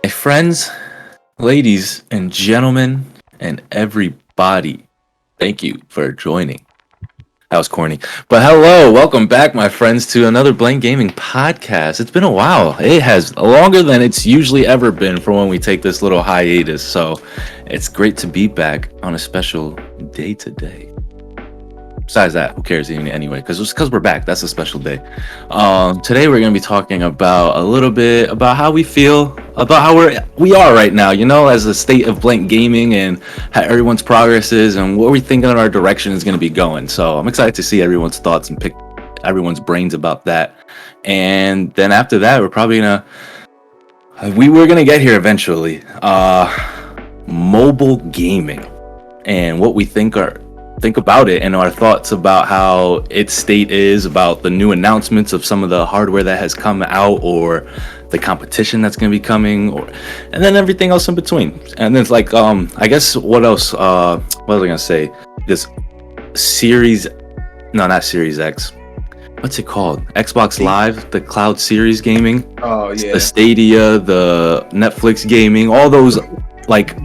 My friends, ladies and gentlemen, and everybody, thank you for joining. That was corny. But hello, welcome back, my friends, to another Blank Gaming podcast. It's been a while. It has longer than it's usually ever been for when we take this little hiatus. So it's great to be back on a special day today. Besides that, who cares anyway? Because we're back. That's a special day. Today we're gonna be talking about a little bit about how we feel about how we are right now. You know, as a state of Blank Gaming and how everyone's progress is and what we think our direction is gonna be going. So I'm excited to see everyone's thoughts and pick everyone's brains about that. And then after that, we're probably gonna we're gonna get here eventually. Mobile gaming and what we think about it and our thoughts about how its state is, about the new announcements of some of the hardware that has come out or the competition that's going to be coming, and then everything else in between. And then it's like I guess what else what was I going to say, this not Series X, what's it called, Xbox Live, the cloud series gaming, the Stadia, the Netflix gaming, all those like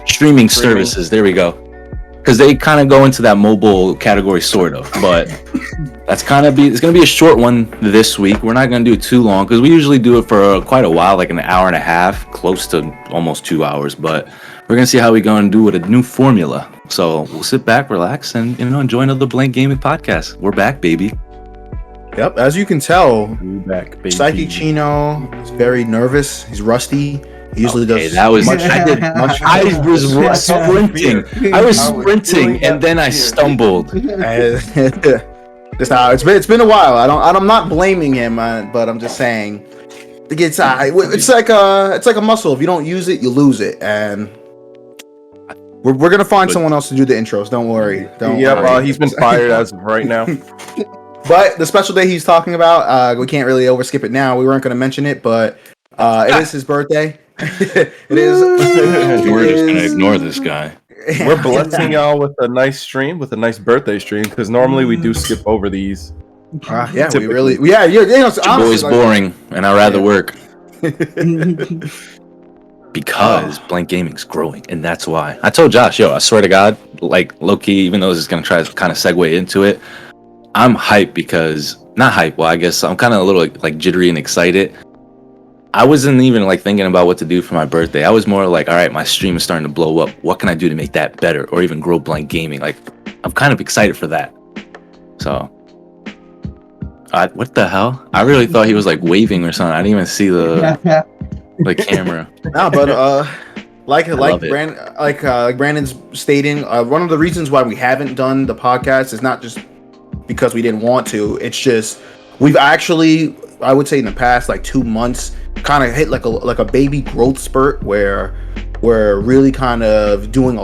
streaming services, there we go. Because they kind of go into that mobile category, sort of, but it's gonna be a short one this week. We're not gonna do it too long because we usually do it for quite a while, like an hour and a half, close to almost 2 hours. But we're gonna see how we go and do with a new formula. So we'll sit back, relax, and enjoy another Blank Gaming podcast. We're back, baby. Yep, as you can tell, back, baby. Psyche Chino is very nervous. He's rusty. He usually does. That was I was sprinting. I was sprinting, and then I stumbled. It's been a while. I'm not blaming him, but I'm just saying it's like a muscle. If you don't use it, you lose it. And we're gonna find someone else to do the intros. Don't worry. He's been fired as of right now. But the special day he's talking about, we can't really overskip it now. We weren't gonna mention it, but it is his birthday. It is. We're just gonna ignore this guy. We're blessing y'all with a nice stream, with a nice birthday stream, because normally we do skip over these. Yeah, we really. Yeah, your boy's boring, and I'd rather work. Because Blank Gaming's growing, and that's why. I told Josh, I swear to God, like low-key, even though this is gonna try to kind of segue into it, I'm hyped because not hyped. Well, I guess I'm kind of a little like jittery and excited. I wasn't even like thinking about what to do for my birthday. I was more like, all right, my stream is starting to blow up. What can I do to make that better or even grow Blank Gaming? Like, I'm kind of excited for that. So, what the hell? I really thought he was like waving or something. I didn't even see the camera. No, but like Brandon's stating, one of the reasons why we haven't done the podcast is not just because we didn't want to. It's just we've actually, I would say, in the past like 2 months, kind of hit like a baby growth spurt where we're really kind of doing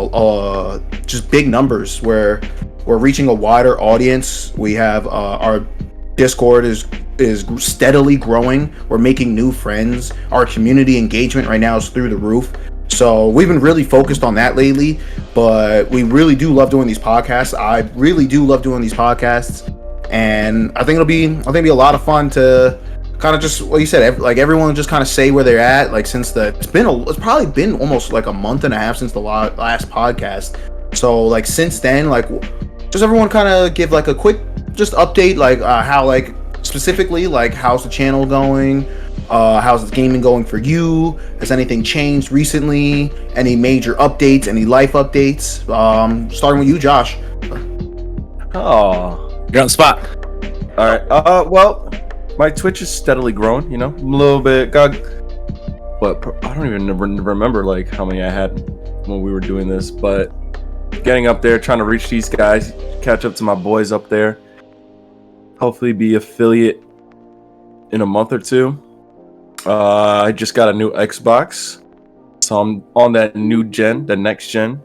just big numbers, where we're reaching a wider audience. We have our Discord is steadily growing. We're making new friends. Our community engagement right now is through the roof. So we've been really focused on that lately, but we really do love doing these podcasts. I really do love doing these podcasts, and I think it'll be a lot of fun to kind of just what you said, like everyone just kind of say where they're at. Like since it's probably been almost like a month and a half since the last podcast. So like since then, like just everyone kind of give like a quick just update, like how like specifically like how's the channel going, how's the gaming going for you, has anything changed recently, any major updates, any life updates. Starting with you, Josh. Oh, you're on the spot. All right. Well, my Twitch is steadily growing, a little bit. I don't even remember like how many I had when we were doing this, but getting up there, trying to reach these guys, catch up to my boys up there. Hopefully be affiliate in a month or two. I just got a new Xbox, so I'm on that new gen, the next gen.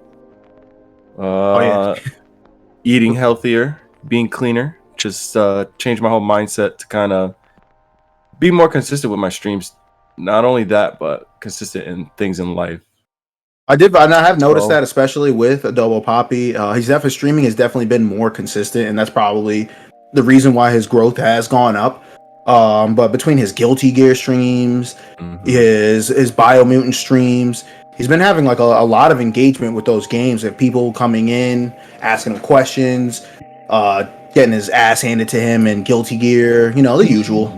Eating healthier, being cleaner, just change my whole mindset to kind of be more consistent with my streams. Not only that, but consistent in things in life. I have noticed that, especially with Adobo Poppy. His streaming has definitely been more consistent, and that's probably the reason why his growth has gone up. But between his Guilty Gear streams, his Biomutant streams, he's been having like a lot of engagement with those games. Of people coming in, asking him questions, getting his ass handed to him in Guilty Gear. You know, the usual.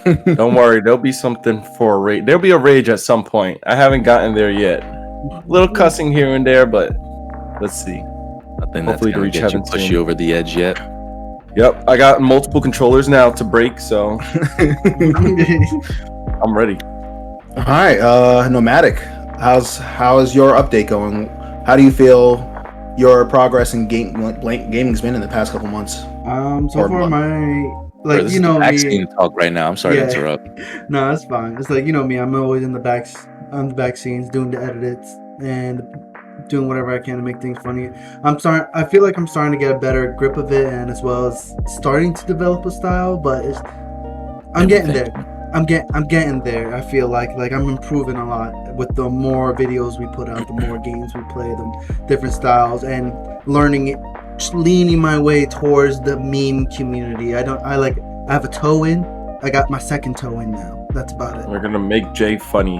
Don't worry, there'll be something for a rage. There'll be a rage at some point. I haven't gotten there yet. A little cussing here and there, but let's see. Nothing that's gonna get you, push you over the edge yet. Yep, I got multiple controllers now to break, so I'm ready. All right, Nomadic, how is your update going? How do you feel your progress in gaming's been in the past couple months? So far my like this vaccine talk right now. I'm sorry to interrupt. No, that's fine. It's like, you know me, I'm always on the back scenes doing the edits and doing whatever I can to make things funny. I feel like I'm starting to get a better grip of it, and as well as starting to develop a style, but I'm getting there. I'm getting there. I feel like I'm improving a lot with the more videos we put out, the more games we play, the different styles, and learning it, leaning my way towards the meme community. I have a toe in. I got my second toe in now. That's about it. We're gonna make Jay funny.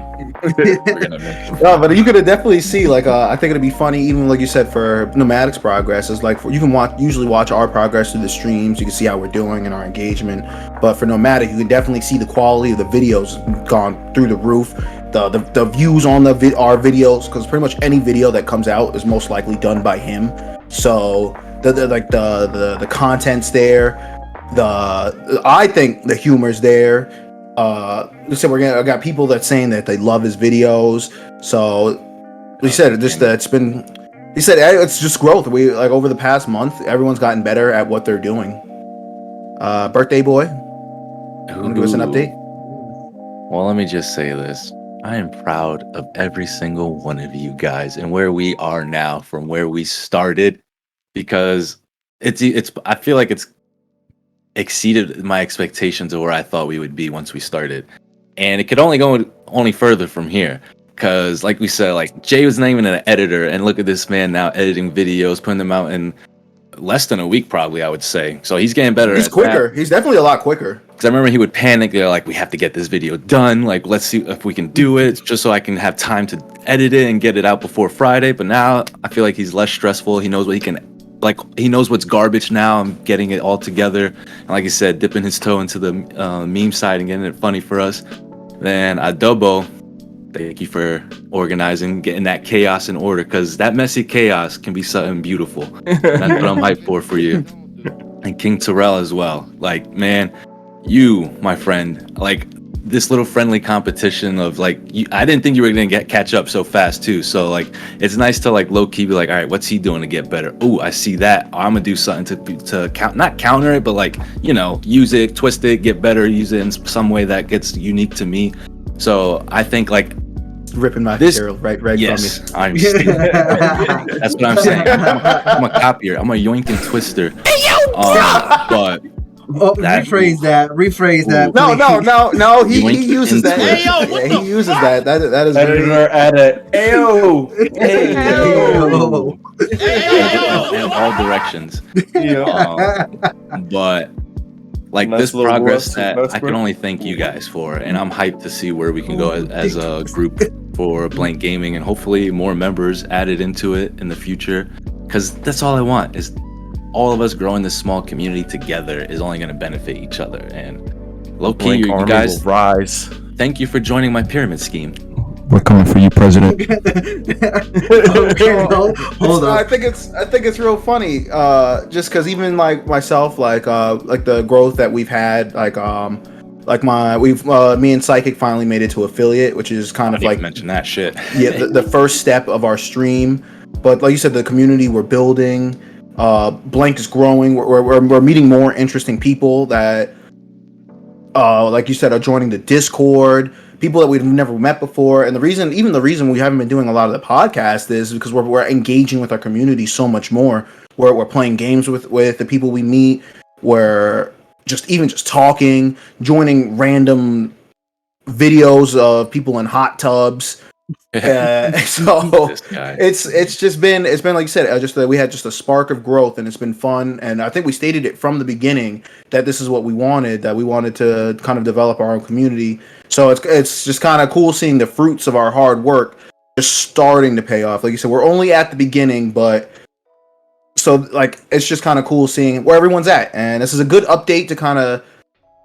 No, but you could definitely see, like, I think it'd be funny, even like you said, for Nomadic's progress. It's like you can usually watch our progress through the streams. You can see how we're doing and our engagement. But for Nomadic, you can definitely see the quality of the videos gone through the roof. The views on our videos, because pretty much any video that comes out is most likely done by him. So the content's there. I think the humor's there. So I got people that saying that they love his videos. So he said it's just growth. We like over the past month, everyone's gotten better at what they're doing. Birthday boy, want to give us an update? Well, let me just say this. I am proud of every single one of you guys and where we are now from where we started, because I feel like it's exceeded my expectations of where I thought we would be once we started, and it could only go further from here, because like we said, like Jay was not even an editor, and look at this man now editing videos, putting them out in less than a week, probably, I would say. So he's getting better. He's quicker. He's definitely a lot quicker. Because I remember he would panic. They're like, we have to get this video done. Like, let's see if we can do it, just so I can have time to edit it and get it out before Friday. But now I feel like he's less stressful. He knows what he can, like, he knows what's garbage now. I'm getting it all together. And like I said, dipping his toe into the meme side and getting it funny for us. Then Adobo, thank you for organizing, getting that chaos in order, because that messy chaos can be something beautiful. That's what I'm hyped for you. And King Terrell as well. Like, man, you, my friend, like this little friendly competition of like, I didn't think you were gonna catch up so fast too. So like, it's nice to like low key be like, all right, what's he doing to get better? Oh, I see that. I'm gonna do something to not counter it, but like, you know, use it, twist it, get better, use it in some way that gets unique to me. So I think like ripping my material right yes, from you. I'm stealing. That's what I'm saying. I'm a copier. I'm a yoink and twister. Hey, yo, but rephrase that. No. He uses that. Hey, yo, he uses that. That is editor edit. Ayo. In all directions. But like nice this progress that I can only thank you guys for, and I'm hyped to see where we can go as a group for Blank Gaming, and hopefully more members added into it in the future, because that's all I want is all of us growing this small community together is only going to benefit each other. And low-key, you guys, rise. Thank you for joining my pyramid scheme. We're coming for you, President. Hold on. I think it's real funny, just because even like myself, like the growth that we've had, me and Psychic finally made it to affiliate, which is kind of like mention that shit. Yeah, the first step of our stream. But like you said, the community we're building, Blank is growing. We're meeting more interesting people that, like you said, are joining the Discord. People that we've never met before. And the reason we haven't been doing a lot of the podcast is because we're engaging with our community so much more. We're playing games with the people we meet. We're just talking, joining random videos of people in hot tubs, So This guy. it's been like you said, just we had just a spark of growth, and it's been fun. And I think we stated it from the beginning that this is what we wanted, that we wanted to kind of develop our own community. So it's just kind of cool seeing the fruits of our hard work just starting to pay off. Like you said, we're only at the beginning, but so like it's just kind of cool seeing where everyone's at. And this is a good update to kind of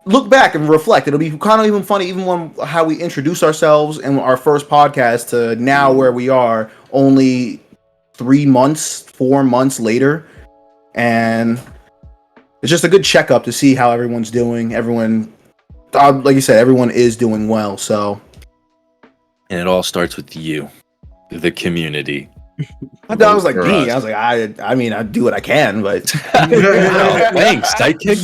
look back and reflect. It'll be kind of even funny, even when how we introduce ourselves in our first podcast to now where we are, only 4 months later, and it's just a good checkup to see how everyone's doing. Everyone, like you said, everyone is doing well. So, And it all starts with you, the community. I thought I was like For me. us. I was like, I mean, I do what I can, but Oh, thanks, sidekick.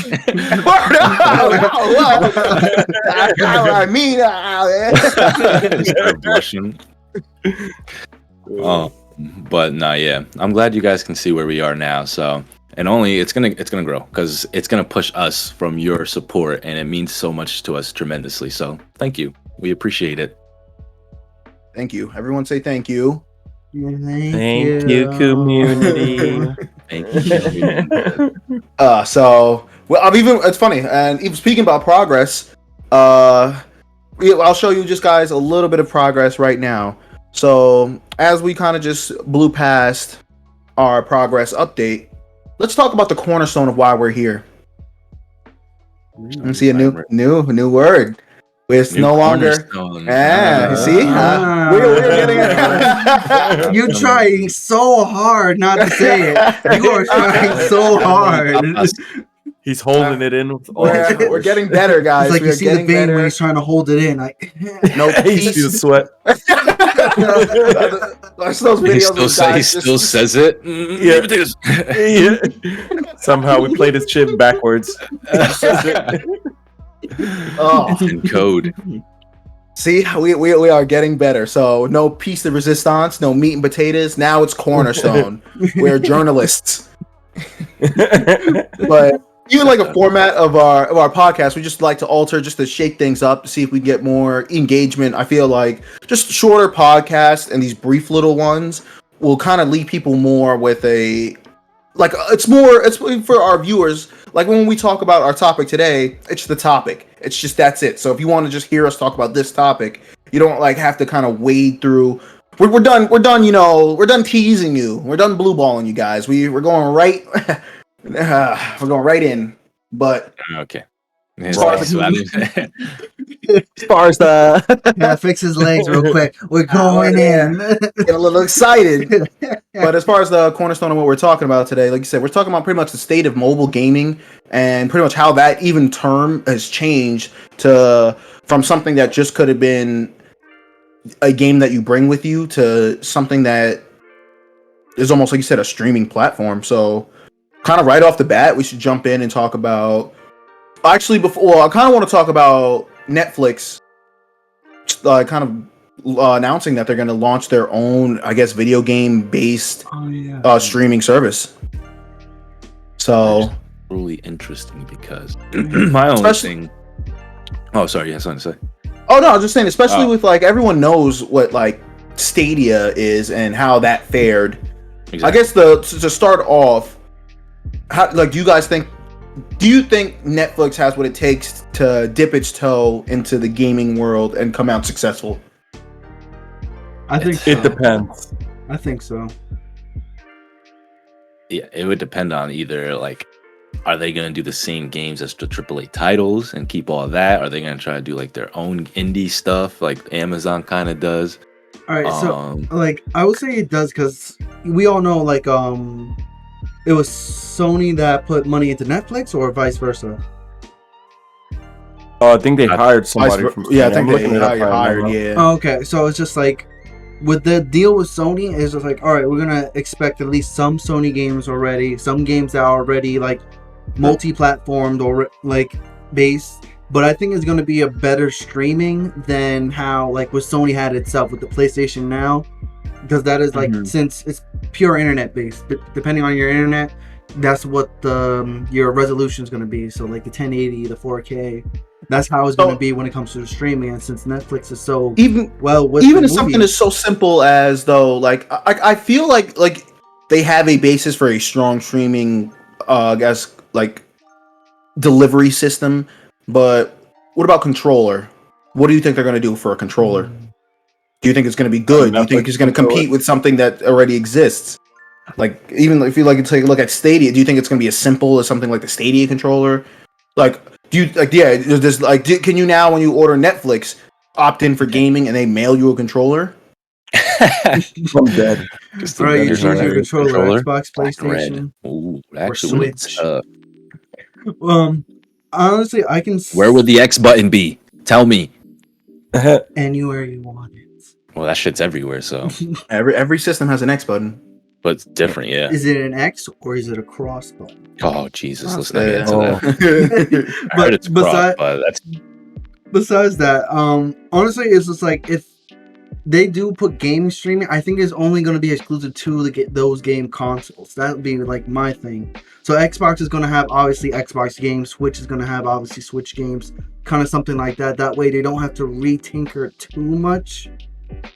I mean, Start blushing. Oh, but no, yeah. I'm glad you guys can see where we are now. So, and only it's gonna grow because it's gonna push us from your support, and it means so much to us tremendously. So, thank you. We appreciate it. Thank you. Everyone say thank you. Thank you, community. Thank you. So well, it's funny, and even speaking about progress, I'll show you just guys a little bit of progress right now. So as we kind of just blew past our progress update, let's talk about the cornerstone of why we're here. Let's see a new word. It's no longer. Yeah, you see, we're getting. You're trying so hard not to say it. You are trying so hard. He's holding it in. With all We're getting better, guys. It's like we you see the vein when he's trying to hold it in. Like, no He peace. feels sweat. Those videos He of still guys says it. Yeah. Somehow we played his chip backwards. Oh, in code. see, we are getting better. So no piece de resistance, no meat and potatoes. Now it's cornerstone. We're journalists. But even like a format of our podcast, we just like to alter just to shake things up to see if we get more engagement. I feel like just shorter podcasts and these brief little ones will kind of leave people more with a like it's for our viewers. Like when we talk about our topic today, it's the topic. It's just that's it. So if you want to just hear us talk about this topic, you don't like have to kind of wade through. We're done. You know, we're done teasing you. We're done blue balling you guys. We're going right. We're going right in. But Okay. Sparta. yeah, fix his legs real quick. We're going in. get a little excited. But as far as the cornerstone of what we're talking about today, like you said, we're talking about pretty much the state of mobile gaming and pretty much how that even term has changed from something that just could have been a game that you bring with you to something that is almost like you said, a streaming platform. So kind of right off the bat, we should jump in and talk about I kind of want to talk about Netflix kind of announcing that they're going to launch their own, I guess, video game based streaming service. So Really interesting because my only thing. Oh, sorry. You had something to say? Oh no, I was just saying, especially with like everyone knows what like Stadia is and how that fared. Exactly. I guess to start off, do you think Netflix has what it takes to dip its toe into the gaming world and come out successful? I think so. It depends. I think so. Yeah, it would depend on either like, are they going to do the same games as the AAA titles and keep all that? Are they going to try to do like their own indie stuff like Amazon kind of does? All right, so like I would say it does because we all know like it was Sony that put money into Netflix or vice versa. I think they hired somebody from. Yeah, I think I'm they looking it up right hired. now. Yeah. Oh, okay, so it's just like with the deal with Sony, it's just like, all right, we're gonna expect at least some Sony games already, some games that are already like multi-platformed or like based. But I think it's gonna be a better streaming than how like what Sony had itself with the PlayStation Now, because that is like since it's pure internet based. Depending on your internet, that's what your resolution is gonna be. So like the 1080, the 4K. That's how it's going to be when it comes to the streaming. And since Netflix is so even with even the if something movies, is so simple as though, like I feel like they have a basis for a strong streaming, I guess, like delivery system. But what about controller? What do you think they're going to do for a controller? Do you think it's going to be good? Do you think it's going to compete with something that already exists? Like, even if you take a look at Stadia, do you think it's going to be as simple as something like the Stadia controller? Like, do you can you now, when you order Netflix, opt in for gaming and they mail you a controller? I'm dead. Just all right, you vendors choose are your controller, Xbox, black and red. PlayStation, Ooh, or actually, Switch. Honestly, I can. Where would the X button be? Tell me. Anywhere you want it. Well, that shit's everywhere, so. Every system has an X button. But it's different, yeah. Is it an X or is it a cross button? Oh, Jesus. Let's not get into that. I heard But it's cross, but that's... besides that, honestly, it's just like if they do put game streaming, I think it's only going to be exclusive to those game consoles. That would be like my thing. So Xbox is going to have obviously Xbox games, Switch is going to have obviously Switch games, kind of something like that. That way they don't have to retinker it too much.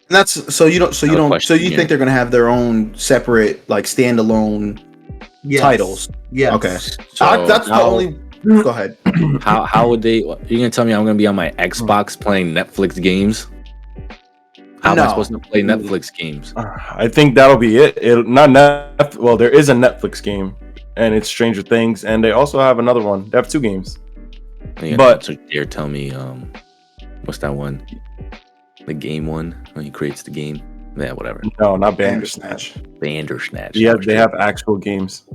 And you think they're going to have their own separate, like, standalone titles? Yeah. Okay. So that's the only. Go ahead. How would they? You're gonna tell me I'm gonna be on my Xbox playing Netflix games? How am I supposed to play Netflix games? I think that'll be it. Well, there is a Netflix game, and it's Stranger Things, and they also have another one. They have 2 games. But so dare tell me, what's that one? The game one when he creates the game. Yeah, whatever. No, not Bandersnatch. Bandersnatch. Yeah, they have actual games.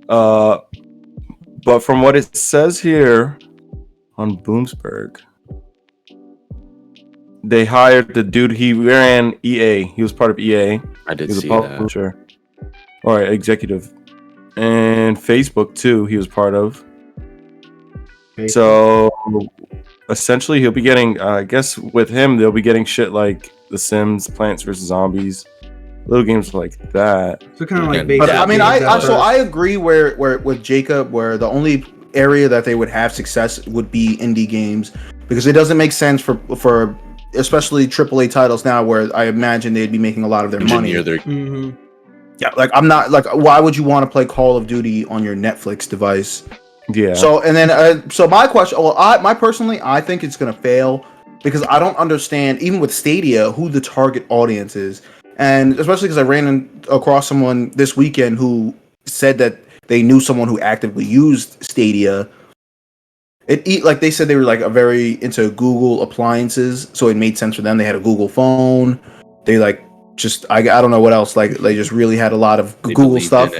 But from what it says here on Bloomsburg, they hired the dude. He ran EA. He was part of EA. I did he was see a publisher or executive, and Facebook too. He was part of. So essentially, he'll be getting. I guess with him, they'll be getting shit like The Sims, Plants vs Zombies, little games like that. So kind of like. But I mean, I agree where with Jacob, where the only area that they would have success would be indie games, because it doesn't make sense for especially AAA titles now, where I imagine they'd be making a lot of their money. Yeah, like I'm not like, why would you want to play Call of Duty on your Netflix device? Yeah. So and then so my question, I think it's gonna fail because I don't understand, even with Stadia, who the target audience is, and especially because I ran across someone this weekend who said that they knew someone who actively used Stadia. Like they said they were like a very into Google appliances, so it made sense for them. They had a Google phone. They like just I don't know what else. Like they just really had a lot of Google stuff.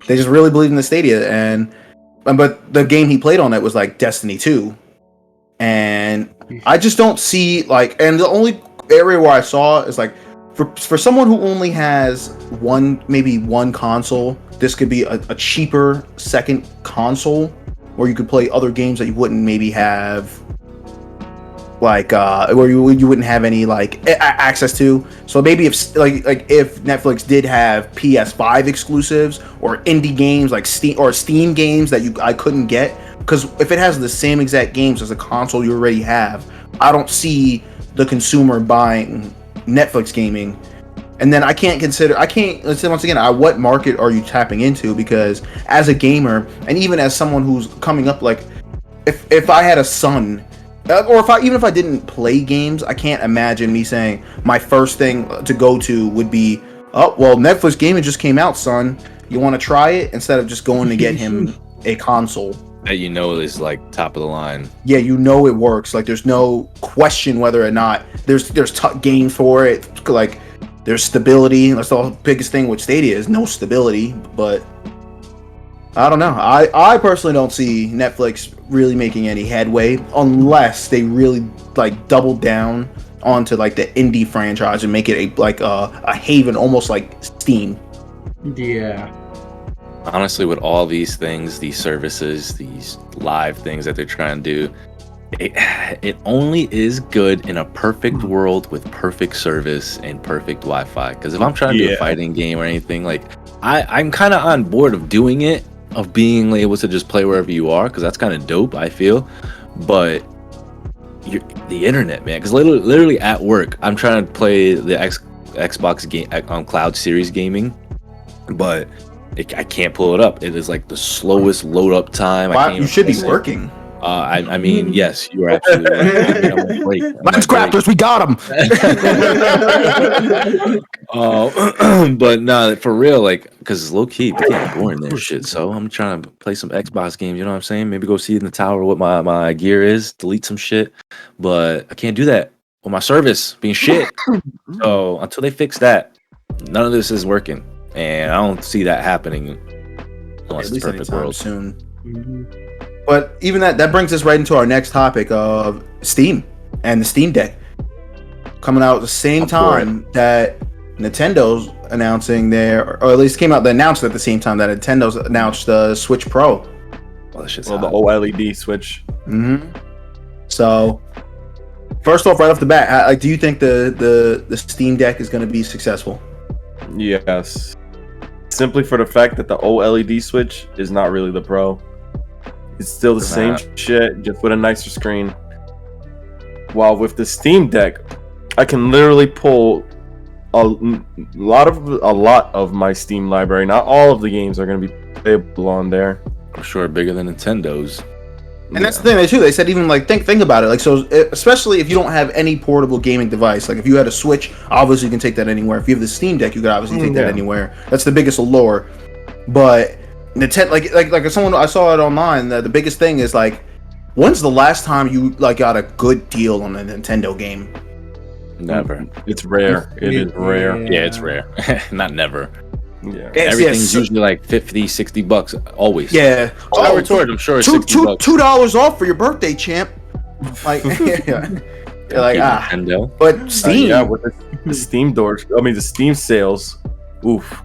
They just really believed in the Stadia, but the game he played on it was like Destiny 2, and I just don't see like. And the only area where I saw is like for someone who only has maybe one console, this could be a cheaper second console, where you could play other games that you wouldn't maybe have, like where you wouldn't have any like access to. So maybe if Netflix did have PS5 exclusives or indie games like Steam games that I couldn't get, because if it has the same exact games as a console you already have, I don't see the consumer buying Netflix gaming. And then let's say once again, what market are you tapping into? Because as a gamer, and even as someone who's coming up, like if I had a son, or even if I didn't play games, I can't imagine me saying my first thing to go to would be, oh well, Netflix gaming just came out, son. You want to try it? Instead of just going to get him a console that is like top of the line. Yeah, it works. Like there's no question whether or not there's games for it. Like there's stability. That's the biggest thing with Stadia is no stability. But I don't know. I personally don't see Netflix really making any headway unless they really like double down onto like the indie franchise and make it a haven, almost like Steam. Yeah. Honestly, with all these things, these services, these live things that they're trying to do, it only is good in a perfect world with perfect service and perfect Wi-Fi. Because if I'm trying to do a fighting game or anything, like I'm kind of on board of doing it, of being able to just play wherever you are, because that's kind of dope, I feel. but the internet, man. Because literally at work, I'm trying to play the Xbox game on Cloud Series gaming, but I can't pull it up. It is like the slowest load up time. Wow, you should be working. I mean, yes, you are absolutely right. Let's crafters, we got him. But no, for real, like, because low key, it's getting boring that shit. So I'm trying to play some Xbox games. You know what I'm saying? Maybe go see in the tower what my gear is, delete some shit. But I can't do that with my service being shit. So until they fix that, none of this is working, and I don't see that happening unless it's perfect world soon. Mm-hmm. But even that brings us right into our next topic of Steam and the Steam Deck coming out at the same time that Nintendo's announcing or at least came out. They announced at the same time that Nintendo's announced the Switch Pro. Well, the OLED Switch. Mm-hmm. So, first off, right off the bat, do you think the Steam Deck is going to be successful? Yes. Simply for the fact that the OLED Switch is not really the Pro. It's still the same shit, just with a nicer screen. While with the Steam Deck, I can literally pull a lot of my Steam library. Not all of the games are going to be playable on there. I'm sure bigger than Nintendo's. And that's the thing too. They said even like think about it. Like so, especially if you don't have any portable gaming device. Like if you had a Switch, obviously you can take that anywhere. If you have the Steam Deck, you could obviously take that anywhere. That's the biggest allure. But Nintendo, like someone I saw it online. The biggest thing is like, when's the last time you like got a good deal on a Nintendo game? Never. It's rare. It is rare. Yeah, it's rare. Not never. Yeah. Everything's usually like $50-$60 always. Yeah. I retort, I'm sure it's $2 off for your birthday, champ. Like, yeah. You're like, Nintendo. But Steam. With the Steam doors. I mean, the Steam sales. Oof.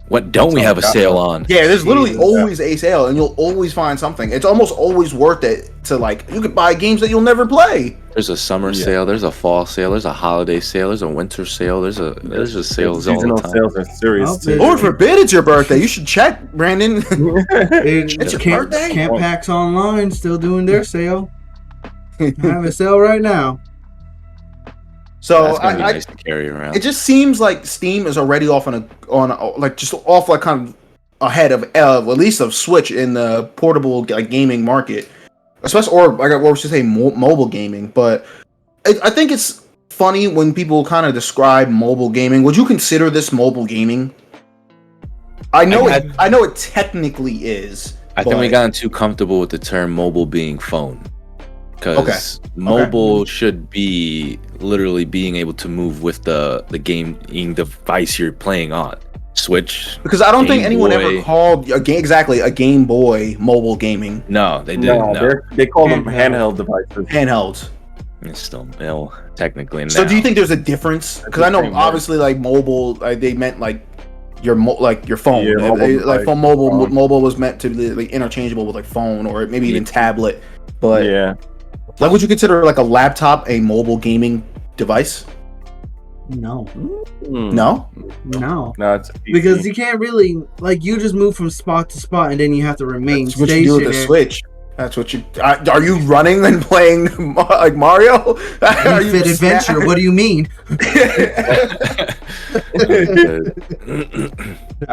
What don't we have a sale on? Yeah, there's literally always a sale, and you'll always find something. It's almost always worth it to like. You could buy games that you'll never play. There's a summer sale. There's a fall sale. There's a holiday sale. There's a winter sale. There's just sales all the time. Sales are serious too. Lord forbid it's your birthday. You should check, Brandon. It's your birthday. Camp Packs Online still doing their sale. Have a sale right now. So that's gonna be nice to carry around. It just seems like Steam is already off kind of ahead of at least of Switch in the portable like gaming market, especially or like what we should say mobile gaming. But I think it's funny when people kind of describe mobile gaming. Would you consider this mobile gaming? I know it technically is. I think we gotten too comfortable with the term mobile being phone. Because mobile should be literally being able to move with the gaming device you're playing on. Switch. Because I don't think anyone ever called a Game Boy mobile gaming. No, they didn't. No. They call them handheld devices. Handhelds. It's still technically. So do you think there's a difference? Because I know obviously like mobile, they meant like your phone. Yeah, mobile was meant to be like interchangeable with like phone or maybe even tablet. But yeah. Like, would you consider like a laptop a mobile gaming device? No. No? No. No, it's because you can't really like you just move from spot to spot and then you have to remain That's what you do with the Switch. That's what you are you running and playing like Mario? Fit Adventure. What do you mean?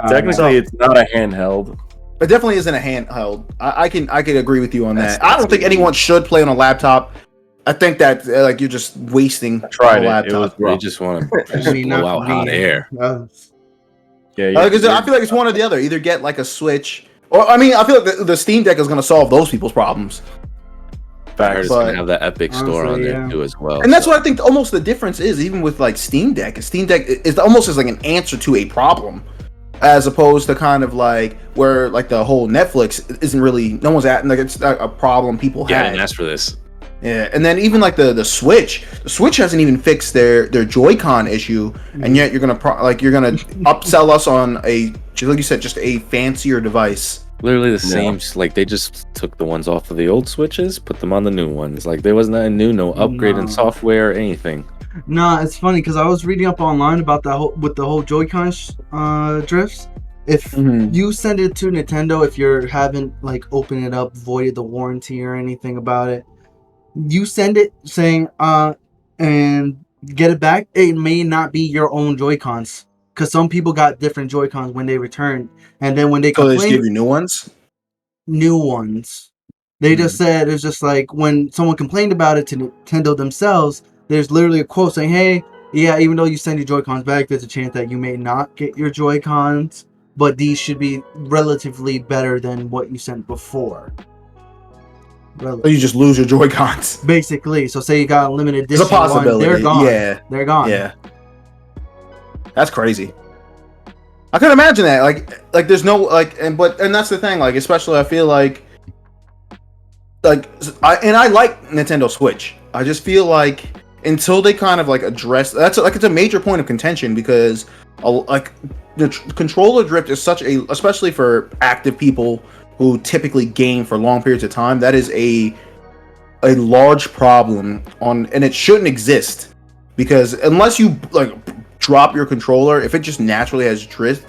Technically, it's not a handheld. It definitely isn't a handheld. I can agree with you on that. I don't think anyone should play on a laptop. I think that like you're just wasting a laptop. They just want to blow out hot air. I feel like it's one or the other. Either get like a Switch, or I mean, I feel like the Steam Deck is going to solve those people's problems. I heard it's going to have that Epic Store on there too as well. And that's what I think almost the difference is, even with like Steam Deck. Steam Deck is almost as like an answer to a problem. As opposed to kind of like where like the whole Netflix isn't really no one's at like it's not a problem people had. Yeah, I didn't ask for this. Yeah, and then even like the Switch hasn't even fixed their Joy-Con issue, and yet you're gonna upsell us on a like you said just a fancier device. Literally the same. Like they just took the ones off of the old Switches, put them on the new ones. Like there was nothing new, no upgrade in software or anything. Nah, it's funny because I was reading up online about the whole Joy-Con drifts. If you send it to Nintendo, if you haven't like opened it up, voided the warranty or anything about it, you send it saying and get it back, it may not be your own Joy-Cons, because some people got different Joy-Cons when they returned, and then when they So they just give complained, you new ones. new ones. They just said it's just like when someone complained about it to Nintendo themselves, there's literally a quote saying, hey, yeah, even though you send your Joy-Cons back, there's a chance that you may not get your Joy-Cons, but these should be relatively better than what you sent before. So you just lose your Joy-Cons. Basically, so say you got a limited edition It's a possibility. one, they're gone. Yeah, they're gone. Yeah, that's crazy. I can imagine that. Like there's no and that's the thing. Like, especially I feel like I like Nintendo Switch. I just feel like until they kind of like address it's a major point of contention, because like the controller drift is such a, especially for active people who typically game for long periods of time, that is a large problem and it shouldn't exist, because unless you like drop your controller, if it just naturally has drift,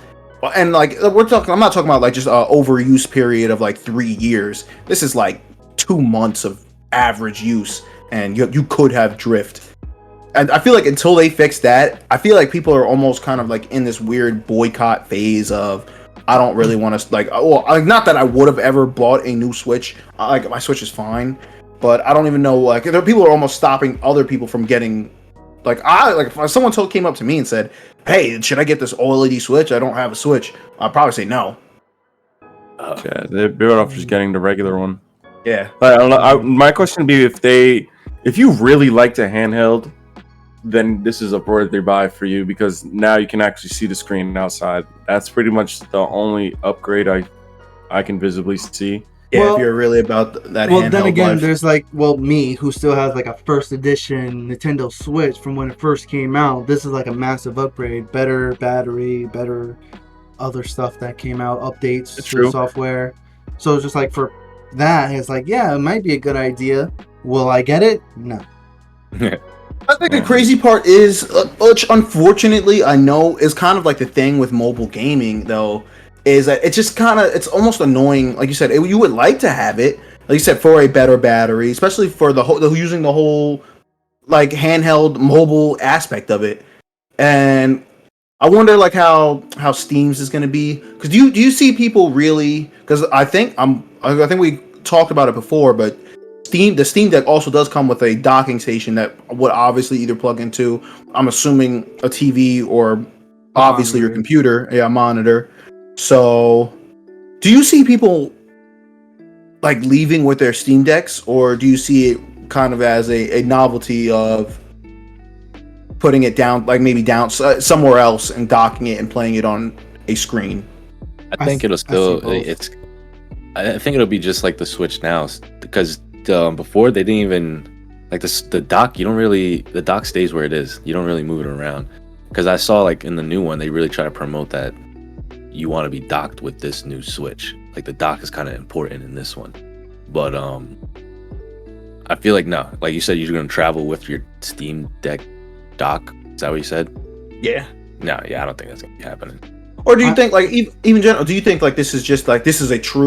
and like I'm not talking about like just a overuse period of like 3 years. This is like 2 months of average use, and you could have drift. And I feel like until they fix that, I feel like people are almost kind of like in this weird boycott phase of, I don't really want to not that I would have ever bought a new Switch. Like, my Switch is fine, but I don't even know, like, there are people who are almost stopping other people from getting, if someone came up to me and said, hey, should I get this OLED Switch? I don't have a Switch. I'd probably say no. Yeah, they're better off just getting the regular one. Yeah. I don't know. My question would be, if you really liked a handheld, then this is a worthy buy for you, because now you can actually see the screen outside. That's pretty much the only upgrade I can visibly see. Yeah, if you're really about that handheld. Well, then again, life. there's me, who still has like a first edition Nintendo Switch from when it first came out. This is like a massive upgrade, better battery, better other stuff that came out, updates to the software. So it's just like, for that, it's like, yeah, it might be a good idea. Will I get it? No. I think the crazy part is, which unfortunately I know is kind of like the thing with mobile gaming, though, is that it's just it's almost annoying. Like you said, you would like to have it, like you said, for a better battery, especially for using the whole like handheld mobile aspect of it. And I wonder like how Steam's is going to be, because do you see people really? Because I think we talked about it before, but the Steam Deck also does come with a docking station that would obviously either plug into, I'm assuming, a TV or obviously your computer, monitor. So, do you see people like leaving with their Steam Decks, or do you see it kind of as a novelty of putting it down, like maybe down somewhere else and docking it and playing it on a screen? I think it'll still I think it'll be just like the Switch now, because before they didn't even like the dock. The dock stays where it is. You don't really move it around. Because I saw like in the new one, they really try to promote that you want to be docked with this new Switch. Like, the dock is kind of important in this one. But I feel like, no, like you said, you're gonna travel with your Steam Deck dock. Is that what you said? Yeah. No, yeah, I don't think that's gonna be happening. Or do you think, like, even general, do you think like this is just like, do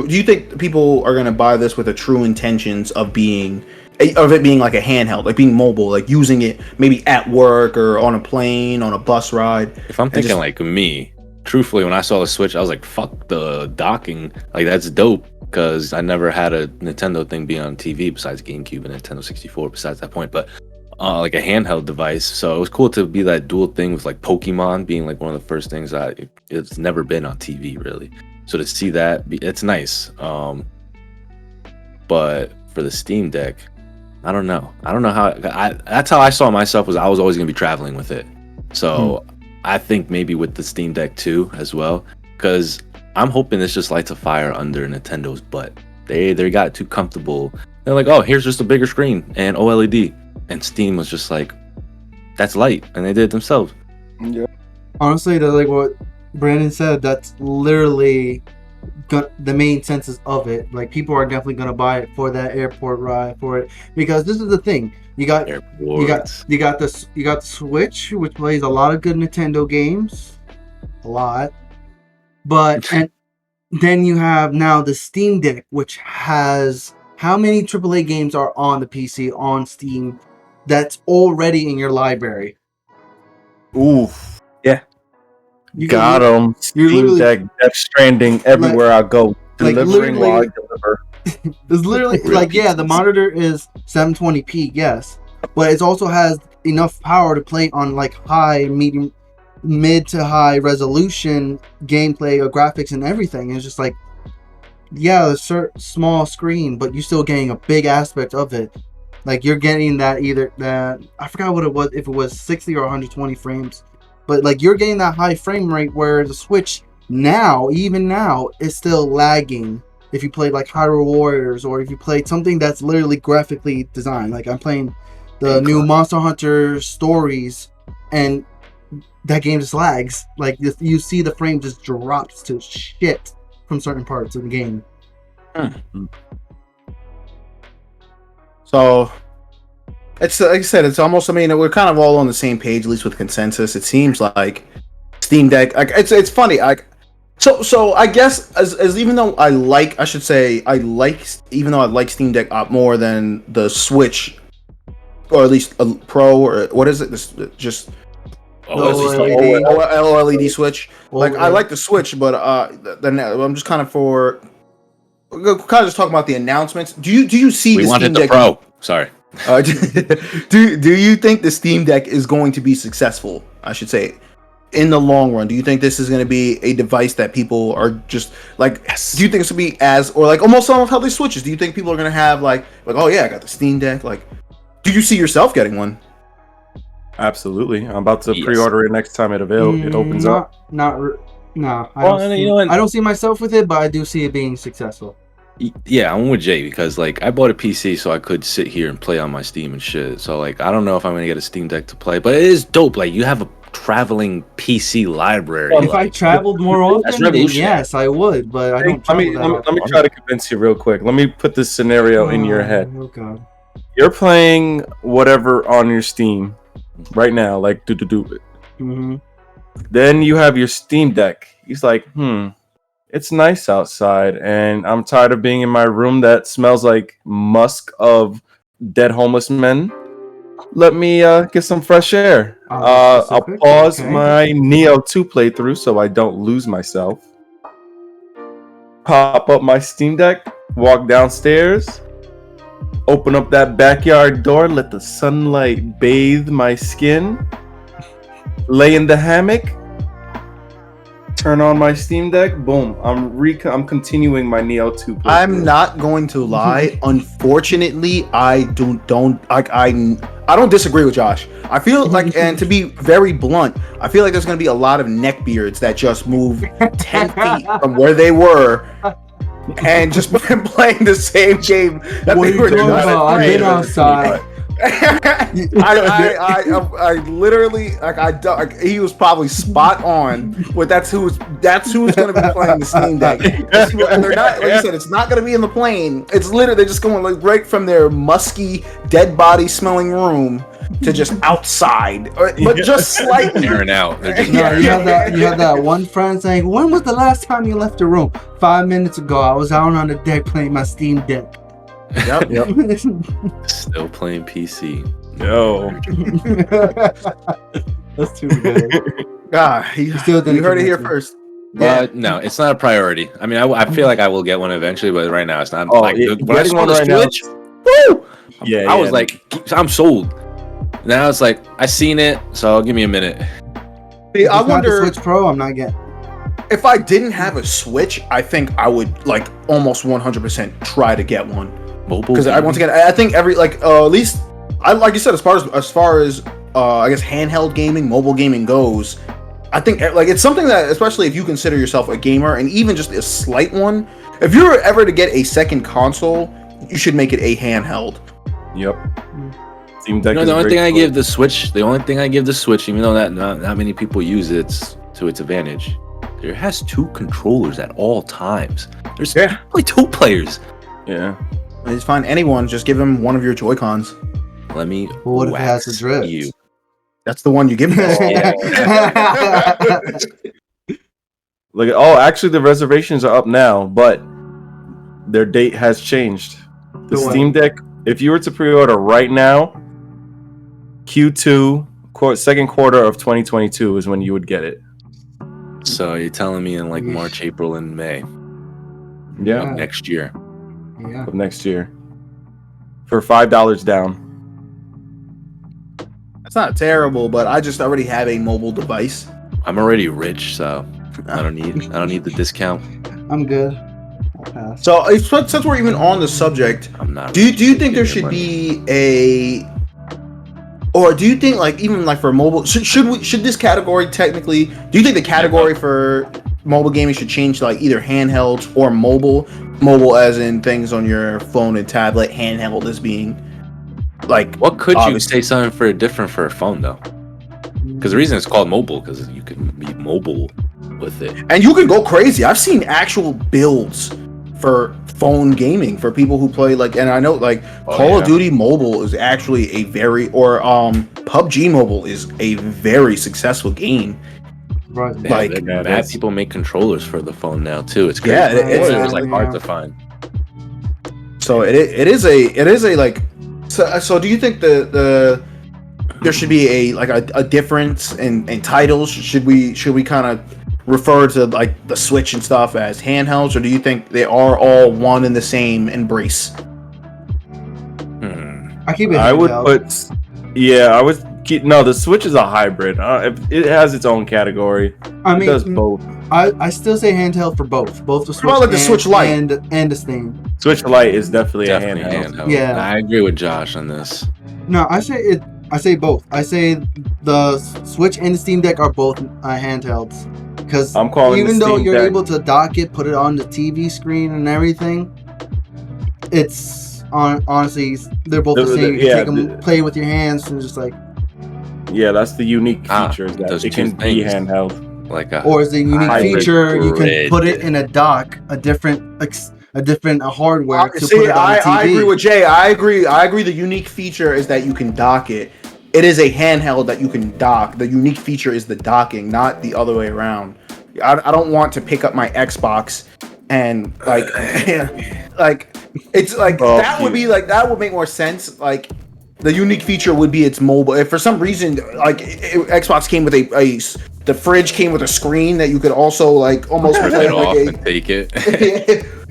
you think people are gonna buy this with the true intentions of it being like a handheld, like being mobile, like using it maybe at work or on a plane, on a bus ride? If I'm thinking like me, truthfully, when I saw the Switch, I was like, fuck the docking. Like, that's dope, because I never had a Nintendo thing be on TV besides GameCube and Nintendo 64 besides that point. But like a handheld device, so it was cool to be that dual thing with like Pokemon being like one of the first things that it's never been on TV really. So to see that, it's nice. But for the Steam Deck, I don't know how that's how I saw myself, was I was always gonna be traveling with it. So I think maybe with the Steam Deck too as well, because I'm hoping this just lights a fire under Nintendo's butt. They got too comfortable. They're like, oh, here's just a bigger screen and OLED. And Steam was just like, that's light, and they did it themselves. Yeah. Honestly, that's like what Brandon said. That's literally the main senses of it. Like, people are definitely gonna buy it for that airport ride, for it, because this is the thing. You got the Switch, which plays a lot of good Nintendo games, a lot. But and then you have now the Steam Deck, which has How many AAA games are on the PC on Steam that's already in your library? Oof. Yeah. You Got can, him. you're Steam literally- Deck, Death Stranding, everywhere I go. like, Delivering while I literally- deliver. It's literally Real like, yeah, the PCs. monitor is 720p, yes, but it also has enough power to play on like mid to high resolution gameplay or graphics and everything. It's just like, yeah, a small screen, but you're still getting a big aspect of it. Like you're getting that I forgot what it was, if it was 60 or 120 frames, but like you're getting that high frame rate where the Switch even now is still lagging. If you play like Hyrule Warriors, or if you play something that's literally graphically designed, like I'm playing the new Monster Hunter Stories, and that game just lags. Like you see the frame just drops to shit from certain parts of the game. So it's like I said, it's almost. I mean, we're kind of all on the same page, at least with consensus. It seems like Steam Deck. Like it's funny. Like so I guess as even though I like even though I like Steam Deck more than the Switch, or at least a Pro, or what is it? This just OLED Switch. Like I like the Switch, but then I'm just kind of just talking about the announcements. Do you see We the wanted Steam the Deck? Pro. Sorry. Do you think the Steam Deck is going to be successful? I should say, in the long run, do you think this is going to be a device that people are just like? Yes. Do you think it's going to be or like almost some of how they switches? Do you think people are going to have like oh yeah, I got the Steam Deck? Like, do you see yourself getting one? Absolutely. I'm about to Yes. pre-order it next time it opens up. No, I Well, don't you know what? I don't see myself with it, but I do see it being successful. Yeah, I'm with Jay because like I bought a PC so I could sit here and play on my Steam and shit. So like I don't know if I'm gonna get a Steam Deck to play, but it is dope. Like you have a traveling PC library. If I traveled more often, then revolutionary. yes, I would. But I don't Let me travel that let me often. try to convince you real quick. Let me put this scenario in your head. Oh god. You're playing whatever on your Steam right now, like do. Mm-hmm. Then you have your Steam Deck. He's like, it's nice outside, and I'm tired of being in my room that smells like musk of dead homeless men. Let me get some fresh air. I'll Specific? pause Okay. my Neo 2 playthrough so I don't lose myself. Pop up my Steam Deck, walk downstairs, open up that backyard door, let the sunlight bathe my skin, lay in the hammock, turn on my Steam Deck, boom, I'm continuing my Neo 2 playthrough. I'm not going to lie. Unfortunately, I don't disagree with Josh. I feel like, and to be very blunt, I feel like there's going to be a lot of neckbeards that just move 10 feet from where they were and just been playing the same game that What they are were you talking just about? I've been playing. outside. I literally like he was probably spot on, but that's who's going to be playing the Steam Deck. And they're not, like you said, it's not going to be in the plane. It's literally they're just going like right from their musky, dead body smelling room to just outside, but just slightly. airing out. They're just No, you airing have that one friend saying, "When was the last time you left the room?" 5 minutes ago. I was out on the deck playing my Steam Deck. Yep. out. Still playing PC. Yo. That's too good. You still didn't heard it here convince first. But no, it's not a priority. I mean, I feel like I will get one eventually, but right now it's not. Oh, like yeah, when I getting saw one the right now- Switch, woo! Yeah, I was like, I'm sold. Now it's like I seen it, so give me a minute. See, I If not the wonder Switch Pro, I'm not getting. if I didn't have a Switch, I think I would like almost 100% try to get one. Mobile. Because once again, I think every at least like you said, as far as I guess handheld gaming, mobile gaming goes, I think like it's something that, especially if you consider yourself a gamer and even just a slight one, if you're ever to get a second console, you should make it a handheld. Yep. Steam Deck. You know, is the a only great thing I choice. give the Switch, even though that not many people use it to its advantage, it has two controllers at all times. There's only two players. Yeah. Just find anyone, just give them one of your Joy-Cons. Let me. Well, what if it has the wax drift? you. That's the one you give them. Look at actually the reservations are up now, but their date has changed. The Steam Deck, if you were to pre-order right now, Q2, second quarter of 2022 is when you would get it. So you're telling me in like March, April, and May Yeah, of next year. Yeah. of next year. For $5 down. It's not terrible, but I just already have a mobile device. I'm already rich, so I don't need the discount. I'm good. I'll pass. So since we're even on the subject, I'm not. do you rich. think there Give me should money. be or do you think like even like for mobile should this category technically? Do you think the category for mobile gaming should change to like either handhelds or mobile? Mobile as in things on your phone and tablet. Handheld as being like What could you obviously- say something for different for a phone though? Because the reason it's called mobile because you can be mobile with it. And you can go crazy. I've seen actual builds for phone gaming for people who play like, and I know like Call of Duty Mobile is actually a very, or PUBG Mobile is a very successful game. Right. Yeah, Like, mad people make controllers for the phone now too. It's crazy. Yeah, It was like hard yeah. to find. So it is a like. So do you think there should be a difference in titles? Should we kind of refer to like the Switch and stuff as handhelds, or do you think they are all one and the same embrace? I keep it. I would handheld. I would keep. No, the Switch is a hybrid. It has its own category. I It does mean, both. I still say handheld for both the Switch about like the Switch Lite? and the Steam. Switch Lite is definitely a Definitely handheld. handheld. Yeah. I agree with Josh on this. No, I say it. I say both. I say the Switch and the Steam Deck are both handhelds. Because I'm calling even the though Steam you're Deck- able to dock it, put it on the TV screen and everything, it's honestly they're both the same. You can take them, play with your hands, and just like, Yeah, that's the unique feature is that those it two can be things. handheld. Like a or is the unique Hybrid feature you can grid. put it in a dock, a different hardware to See, put it on I the TV. agree with Jay. I agree. The unique feature is that you can dock it. It is a handheld that you can dock. The unique feature is the docking, not the other way around. I don't want to pick up my Xbox and like like it's like that would be like that would make more sense. Like the unique feature would be its mobile. If for some reason like Xbox came with the fridge came with a screen that you could also like almost rip play it off like and take it.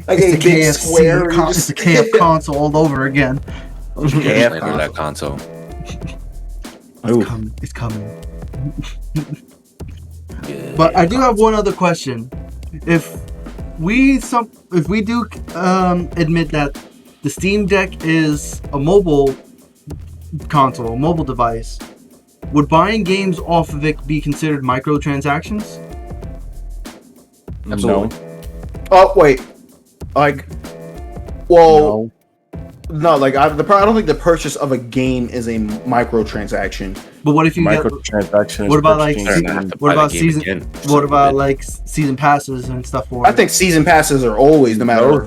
like It's a the big KFC square. You it's the KF console all over again. Slander that console. It's coming. But I do have one other question. If we do admit that the Steam Deck is a mobile console, a mobile device, would buying games off of it be considered microtransactions? Absolutely. Oh wait, like, well, no, like I don't think the purchase of a game is a microtransaction. But what if you get? Microtransaction. What about like? purchasing They're gonna have to What buy the about game season? again. What about like season passes and stuff for I it? think season passes are always, no matter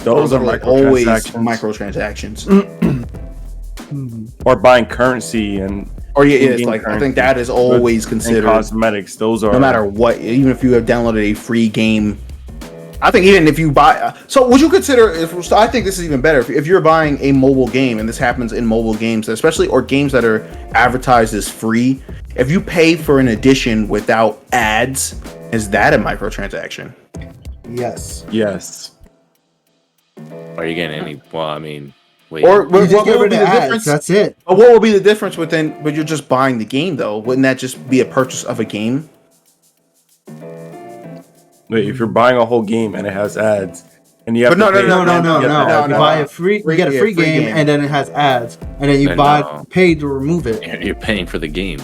Those are like always microtransactions. microtransactions. or buying currency and Or yeah, in-game it's like I currency. think that is always and considered. cosmetics. Those are No matter what, even if you have downloaded a free game. I think even if you buy, so would you consider? I think this is even better. If you're buying a mobile game, and this happens in mobile games, especially or games that are advertised as free, if you pay for an edition without ads, is that a microtransaction? Yes. Yes. Are you getting any? Well, I mean, wait. Or You what just get would rid be of the ads. difference? That's it. But what would be the difference within? But you're just buying the game, though. Wouldn't that just be a purchase of a game? Wait, if you're buying a whole game and it has ads, and you have But to pay- No. no, You buy a free, you get a free game, and then it has ads, and then you pay to remove it. You're paying for the game.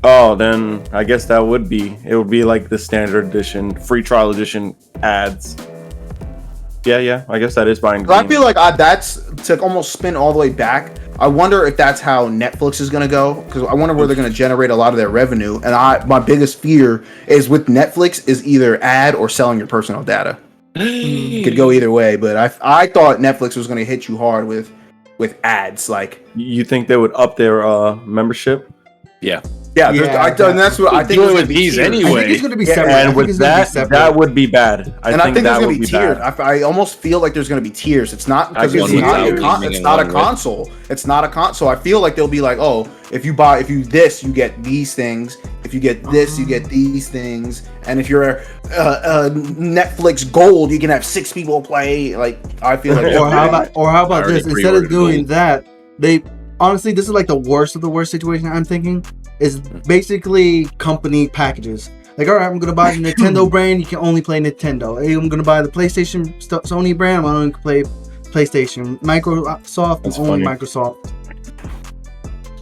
Oh, then I guess that would be. It would be like the standard edition, free trial edition ads. Yeah. I guess that is buying. I feel like that's to almost spin all the way back. I wonder if that's how Netflix is going to go, because I wonder where they're going to generate a lot of their revenue. And my biggest fear is with Netflix is either ad or selling your personal data. It could go either way, but I thought Netflix was going to hit you hard with ads. Like, You think they would up their membership? Yeah. Yeah, Yeah, and that's what I think. Doing it's with gonna be these tiered. anyway. I think it's going to be Yeah, separate. And I think with it's gonna be that, separate. that would be bad. I think there's that going would to be bad. tiered. I almost feel like there's going to be tiers. It's not because can it's see not, that. it's not a console. It's not a console. I feel like they'll be like, oh, if you this, you get these things. If you get this, you get these things. And if you're Netflix Gold, you can have 6 people play. Like I feel like. Or how about already this? Instead of pre-ordered doing Gold. that, they honestly, this is like the worst of the worst situation. I'm thinking is basically company packages. Like, all right, I'm gonna buy the Nintendo brand. You can only play Nintendo. Hey, I'm gonna buy the PlayStation Sony brand. I'm only play PlayStation. Microsoft, That's only funny. Microsoft.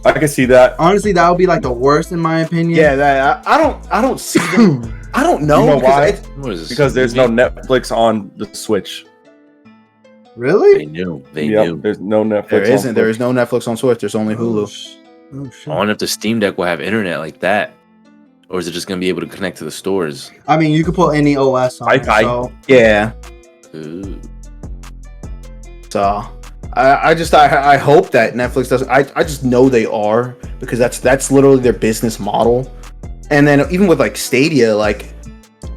I can see that. Honestly, that would be like the worst in my opinion. Yeah, that I don't see them. I don't know. You know because why? What is this? Because there's no Netflix on the Switch. Really? They knew. They Yep, knew. there's no Netflix. There on isn't. There Switch. is no Netflix on Switch. There's only Hulu. Oh I shit. wonder if the Steam Deck will have internet like that, or is it just gonna be able to connect to the stores? I mean, you could put any OS on it. I- So Yeah. Ooh. So I hope that Netflix doesn't. I just know they are, because that's literally their business model. And then even with like Stadia, like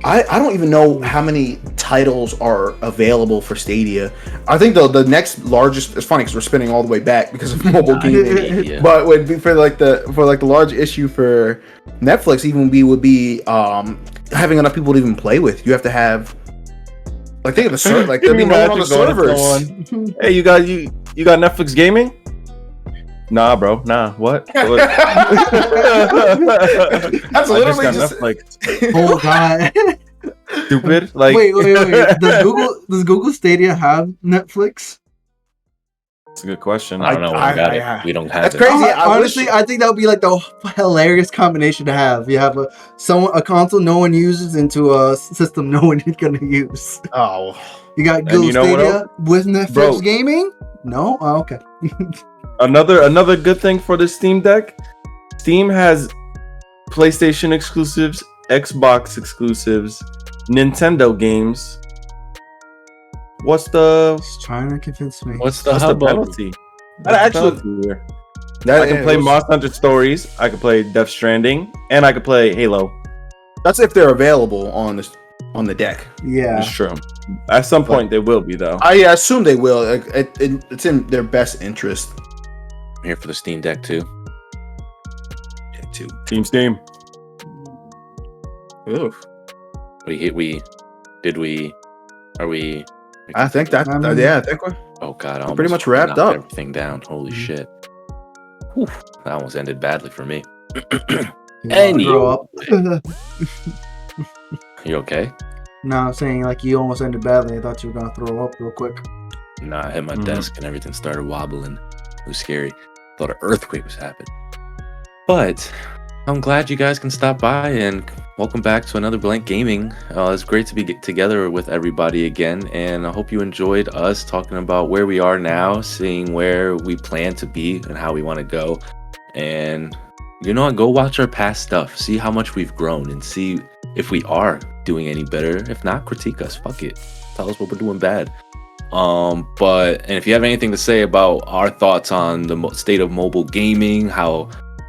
I don't even know how many titles are available for Stadia. I think the next largest, it's funny because we're spinning all the way back because of mobile gaming. Yeah. But would be for the large issue for Netflix would be having enough people to even play with. You have to have, like, think of the server, like there'll be no one on the servers. Hey, you got Netflix gaming? Nah, bro. Nah. What? That's I just literally got just. Netflix. oh god. Stupid. Like, wait. Does Google Stadia have Netflix? that's a good question. I don't know. We don't have That's it. crazy. Honestly, I think that would be like the hilarious combination to have. You have a console no one uses into a system no one is gonna use. Oh, You got And Google you know what Stadia with Netflix Bro. gaming? No? Oh, okay. Another good thing for the Steam Deck, Steam has PlayStation exclusives, Xbox exclusives, Nintendo games. What's the Just trying to convince me. What's the what's the hubbub? penalty? That What's the actually- penalty here? that, I can play Monster Hunter Stories, I can play Death Stranding, and I can play Halo. That's if they're available on the deck. Yeah. It's true. At some point they will be though. I assume they will. Like, it's in their best interest. I'm here for the Steam Deck too. Too. Team Steam. Oof. Are we? I think that. I mean- Yeah, I think we're. Oh god, I We're pretty almost much wrapped knocked up. Everything down. Holy shit. Whew, that almost ended badly for me. You Any- grow up. You okay? No, I'm saying like you almost ended badly. I thought you were gonna throw up real quick. Nah, I hit my Mhm. desk and everything started wobbling. It was scary. Thought an earthquake was happening. But I'm glad you guys can stop by and welcome back to another Blank Gaming. It's great to be together with everybody again, and I hope you enjoyed us talking about where we are now, seeing where we plan to be and how we want to go. And you know what? Go watch our past stuff, see how much we've grown, and see if we are doing any better. If not, critique us. Fuck it. Tell us what we're doing bad. And if you have anything to say about our thoughts on the state of mobile gaming, how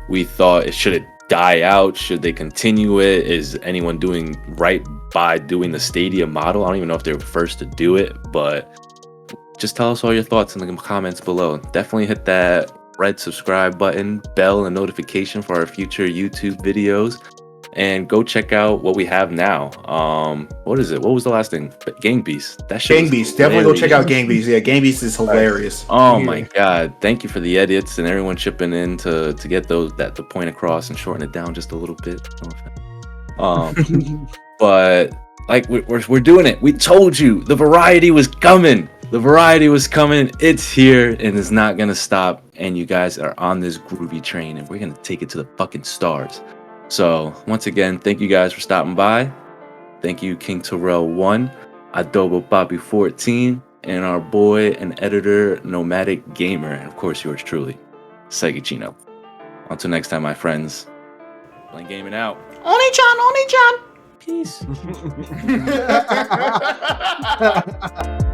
we thought should it die out, should they continue it, is anyone doing right by doing the Stadia model? I don't even know if they were first to do it, but just tell us all your thoughts in the comments below. Definitely hit that red subscribe button, bell, and notification for our future YouTube videos. And go check out what we have now. What is it? What was the last thing? Gang Beast. That shit Gang was Beast. Definitely go check out hilarious. Gang Beast. Yeah, Gang Beast is hilarious. Oh Yeah. my god! Thank you for the edits and everyone chipping in to get the point across and shorten it down just a little bit. But like we're doing it. We told you the variety was coming. The variety was coming. It's here and it's not gonna stop. And you guys are on this groovy train, and we're gonna take it to the fucking stars. So once again, thank you guys for stopping by. Thank you, King Terrell 1, Adobo Bobby 14, and our boy and editor, Nomadic Gamer, and of course yours truly, Segi Chino. Until next time, my friends. Blank Gaming out. Oni-chan, Oni-chan. Peace. Yeah.